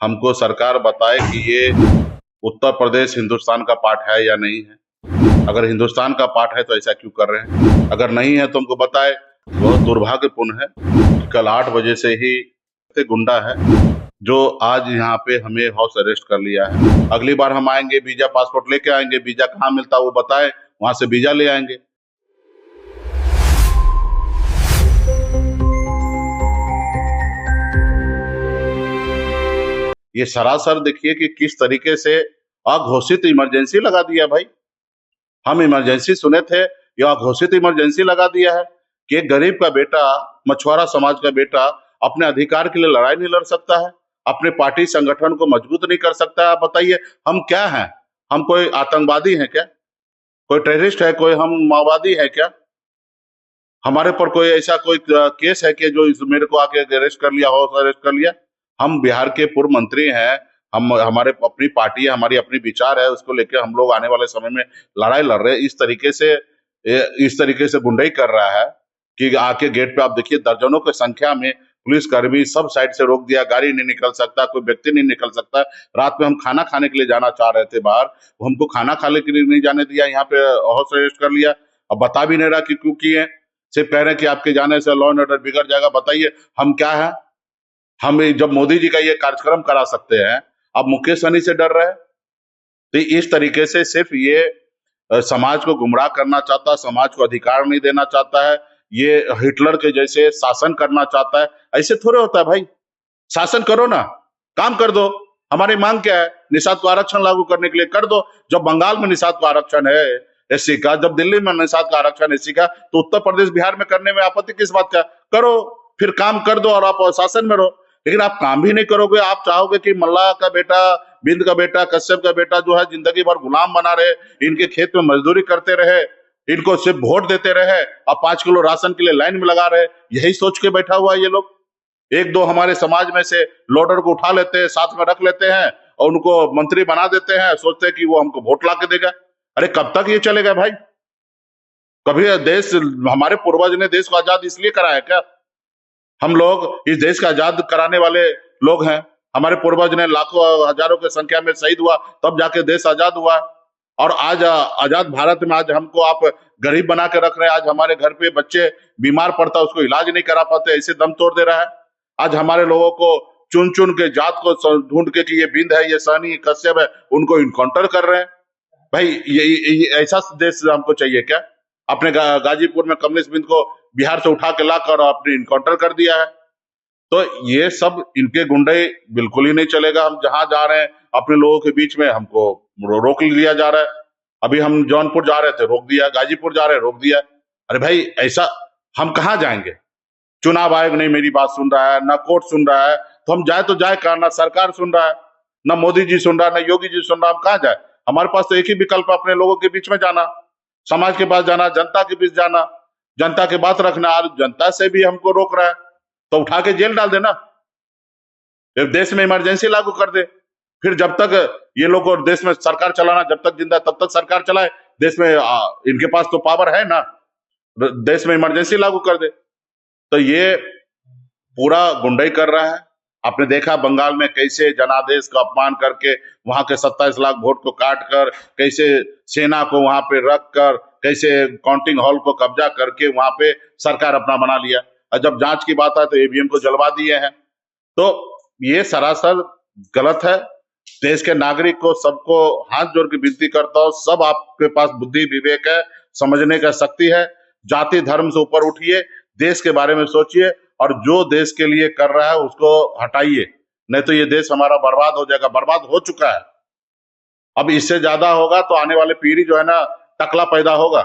हमको सरकार बताए कि ये उत्तर प्रदेश हिंदुस्तान का पार्ट है या नहीं है। अगर हिंदुस्तान का पार्ट है तो ऐसा क्यों कर रहे हैं? अगर नहीं है तो हमको बताए। बहुत दुर्भाग्यपूर्ण है कि कल 8 बजे से ही गुंडा है जो आज यहाँ पे हमें हाउस अरेस्ट कर लिया है। अगली बार हम आएंगे, वीजा पासपोर्ट लेके आएंगे, वीजा कहाँ मिलता है वो बताए, वहां से वीजा ले आएंगे। ये सरासर देखिए कि किस तरीके से अघोषित इमरजेंसी लगा दिया भाई। हम इमरजेंसी सुने थे, यह अघोषित इमरजेंसी लगा दिया है कि एक गरीब का बेटा, मछुआरा समाज का बेटा अपने अधिकार के लिए लड़ाई नहीं लड़ सकता है, अपने पार्टी संगठन को मजबूत नहीं कर सकता है। आप बताइए हम क्या हैं? हम कोई आतंकवादी हैं क्या? कोई टेररिस्ट है? कोई हम माओवादी है क्या? हमारे पर कोई ऐसा कोई केस है कि जो मेरे को आके अरेस्ट कर लिया, हाउस अरेस्ट कर लिया? हम बिहार के पूर्व मंत्री हैं, हम हमारे अपनी पार्टी है, हमारी अपनी विचार है, उसको लेकर हम लोग आने वाले समय में लड़ाई लड़ रहे हैं। इस तरीके से गुंडाई कर रहा है कि आके गेट पे आप देखिए दर्जनों की संख्या में पुलिस कर्मी सब साइड से रोक दिया, गाड़ी नहीं निकल सकता, कोई व्यक्ति नहीं निकल सकता। रात में हम खाना खाने के लिए जाना चाह रहे थे बाहर, वो हमको खाना खाने के लिए नहीं जाने दिया, यहाँ पे हाउस अरेस्ट कर लिया। अब बता भी नहीं रहा कि क्यों किए, सिर्फ कह रहे हैं कि आपके जाने से लॉ एंड ऑर्डर बिगड़ जाएगा। बताइए हम क्या है? हम जब मोदी जी का ये कार्यक्रम करा सकते हैं, अब मुकेश सहनी से डर रहे हैं। तो इस तरीके से सिर्फ ये समाज को गुमराह करना चाहता है, समाज को अधिकार नहीं देना चाहता है, ये हिटलर के जैसे शासन करना चाहता है। ऐसे थोड़े होता है भाई। शासन करो ना, काम कर दो। हमारी मांग क्या है? निषाद को आरक्षण लागू करने के लिए कर दो। जब बंगाल में निषाद को आरक्षण है एससी का, जब दिल्ली में निषाद का आरक्षण एससी का, तो उत्तर प्रदेश बिहार में करने में आपत्ति किस बात का? करो, फिर काम कर दो और आप शासन में रहो। लेकिन आप काम भी नहीं करोगे। आप चाहोगे कि मल्लाह का बेटा, बिंद का बेटा, कश्यप का बेटा जो है जिंदगी भर गुलाम बना रहे, इनके खेत में मजदूरी करते रहे, इनको सिर्फ वोट देते रहे, अब 5 किलो राशन के लिए लाइन में लगा रहे। यही सोच के बैठा हुआ है ये लोग। एक दो हमारे समाज में से लोडर को उठा लेते हैं, साथ में रख लेते हैं और उनको मंत्री बना देते हैं, सोचते हैं कि वो हमको वोट ला के देगा। अरे कब तक ये चलेगा भाई? कभी देश, हमारे पूर्वज ने देश को आजाद इसलिए कराया क्या? हम लोग इस देश का आजाद कराने वाले लोग हैं। हमारे पूर्वज ने लाखों हजारों की संख्या में शहीद हुआ, तब जाके देश आजाद हुआ। और आज आजाद भारत में आज हमको आप गरीब बना के रख रहे हैं। आज हमारे घर पे बच्चे बीमार पड़ता है, उसको इलाज नहीं करा पाते, ऐसे दम तोड़ दे रहा है। आज हमारे लोगों को चुन चुन के जात को ढूंढ के कि ये बिंद है, ये सहनी, ये कश्यप है, उनको इनकाउंटर कर रहे हैं। भाई ये ऐसा देश हमको चाहिए क्या? अपने गाजीपुर में कमलेश बिंद को बिहार से उठा के लाकर अपने इनकाउंटर कर दिया है। तो ये सब इनके गुंडे बिल्कुल ही नहीं चलेगा। हम जहां जा रहे हैं अपने लोगों के बीच में हमको रोक लिया जा रहा है। अभी हम जौनपुर जा रहे थे, रोक दिया, गाजीपुर जा रहे हैं, रोक दिया। अरे भाई ऐसा हम कहाँ जाएंगे? चुनाव आयोग नहीं मेरी बात सुन रहा है, ना कोर्ट सुन रहा है, तो हम जाए तो जाए कहाँ? ना सरकार सुन रहा है, ना मोदी जी सुन रहा है, ना योगी जी सुन रहा है, हम कहाँ जाए? हमारे पास तो एक ही विकल्प है, अपने लोगों के बीच में जाना, समाज के पास जाना, जनता के बीच जाना, जनता की बात रखना। और जनता से भी हमको रोक रहा है तो उठा के जेल डाल देना, देश में इमरजेंसी लागू कर दे। फिर जब तक ये लोग देश में सरकार चलाना, जब तक जिंदा तब तक सरकार चलाए। देश में इनके पास तो पावर है ना, देश में इमरजेंसी लागू कर दे। तो ये पूरा गुंडाई कर रहा है। आपने देखा बंगाल में कैसे जनादेश का अपमान करके वहां के 27 लाख वोट को काट कर, कैसे सेना को वहां पे रख कर, कैसे काउंटिंग हॉल को कब्जा करके वहां पे सरकार अपना बना लिया। और जब जांच की बात है तो ईवीएम को जलवा दिए हैं। तो ये सरासर गलत है। देश के नागरिक को, सबको हाथ जोड़ के विनती करता हूं, सब आपके पास बुद्धि विवेक है, समझने का शक्ति है। जाति धर्म से ऊपर उठिए, देश के बारे में सोचिए और जो देश के लिए कर रहा है उसको हटाइए, नहीं तो ये देश हमारा बर्बाद हो जाएगा। बर्बाद हो चुका है, अब इससे ज्यादा होगा तो आने वाले पीढ़ी जो है ना टकला पैदा होगा।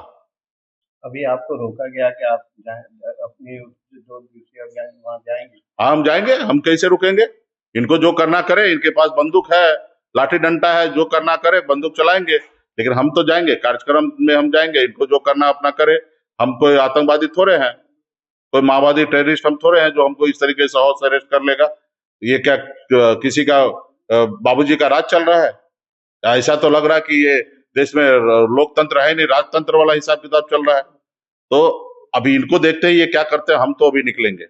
अभी आपको रोका गया कि आप अपनी जो दूसरी अभियान वहां जाएंगे? हाँ हम जाएंगे, हम कैसे रुकेंगे? इनको जो करना करे, इनके पास बंदूक है, लाठी डंडा है, जो करना करे बंदूक चलाएंगे। लेकिन हम तो जाएंगे, कार्यक्रम में हम जाएंगे, इनको जो करना अपना करे। हम कोई आतंकवादी थोड़े हैं, कोई माओवादी टेररिस्ट हम थोड़े हैं जो हमको इस तरीके से हाउस अरेस्ट कर लेगा। ये क्या किसी का बाबूजी का राज चल रहा है? ऐसा तो लग रहा है कि ये देश में लोकतंत्र है नहीं, राजतंत्र वाला हिसाब किताब चल रहा है। तो अभी इनको देखते ही ये क्या करते हैं, हम तो अभी निकलेंगे।